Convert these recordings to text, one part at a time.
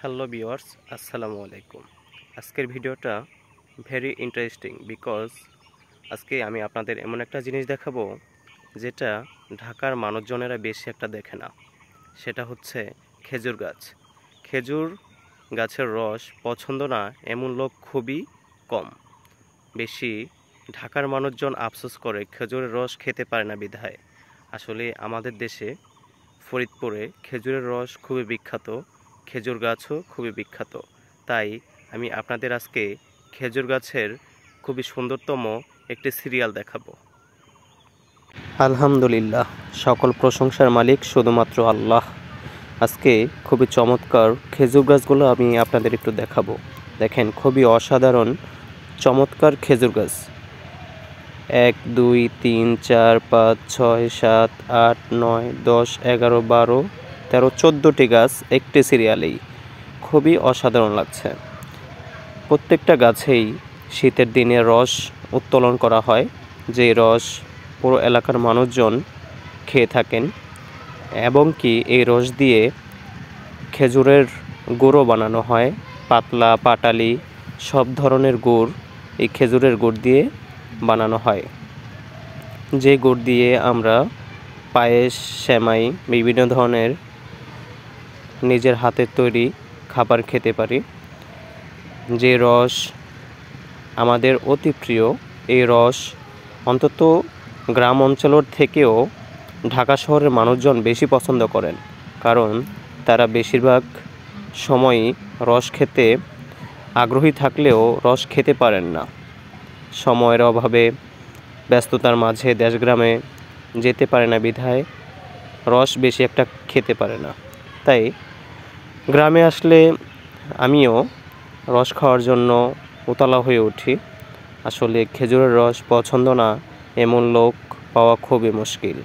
Hello viewers, আসসালামু আলাইকুম। আজকের ভিডিওটা ভেরি ইন্টারেস্টিং বিকজ আজকে আমি আপনাদের এমন একটা জিনিস দেখাবো যেটা ঢাকার মানুষজনেরা বেশি একটা দেখে না। সেটা হচ্ছে খেজুর গাছ। খেজুর গাছের রস পছন্দ না এমন লোক খুবই কম। বেশি ঢাকার মানুষজন আফসোস করে খেজুরের রস খেতে পারে না বিধায়। আসলে আমাদের দেশে ফরিদপুরে খেজুরের রস খুবই বিখ্যাত, খেজুর গাছও খুবই বিখ্যাত। তাই আমি আপনাদের আজকে খেজুর গাছের খুবই সুন্দরতম একটি সিরিয়াল দেখাবো। আলহামদুলিল্লাহ, সকল প্রশংসার মালিক শুধুমাত্র আল্লাহ। আজকে খুবই চমৎকার খেজুর গাছগুলো আমি আপনাদের একটু দেখাবো। দেখেন, খুবই অসাধারণ চমৎকার খেজুর গাছ। 1 2 3 4 5 6 7 8 9 10 11 12 13 14টি গাছ একটি সিরিয়ালেই। খুবই অসাধারণ লাগছে। প্রত্যেকটা গাছেই শীতের দিনে রস উত্তোলন করা হয়, যে রস পুরো এলাকার মানুষজন খেয়ে থাকেন, এবং কি এই রস দিয়ে খেজুরের গুঁড়ো বানানো হয়। পাতলা, পাটালি সব ধরনের গুড় এই খেজুরের গুড় দিয়ে বানানো হয়, যে গুড় দিয়ে আমরা পায়েস, সেমাই, বিভিন্ন ধরনের নিজের হাতের তৈরি খাবার খেতে পারি। যে রস আমাদের অতি প্রিয়, এই রস অন্তত গ্রাম অঞ্চলের থেকেও ঢাকা শহরের মানুষজন বেশি পছন্দ করেন, কারণ তারা বেশিরভাগ সময়ই রস খেতে আগ্রহী থাকলেও রস খেতে পারেন না। সময়ের অভাবে, ব্যস্ততার মাঝে দেশগ্রামে যেতে পারে না বিধায় রস বেশি একটা খেতে পারে না। তাই গ্রামে আসলে আমিও রস খাওয়ার জন্য উতলা হয়ে উঠি। আসলে খেজুরের রস পছন্দ না এমন লোক পাওয়া খুবই মুশকিল।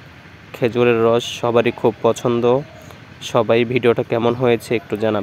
খেজুরের রস সবারই খুব পছন্দ। সবাই ভিডিওটা কেমন হয়েছে একটু জানাবেন।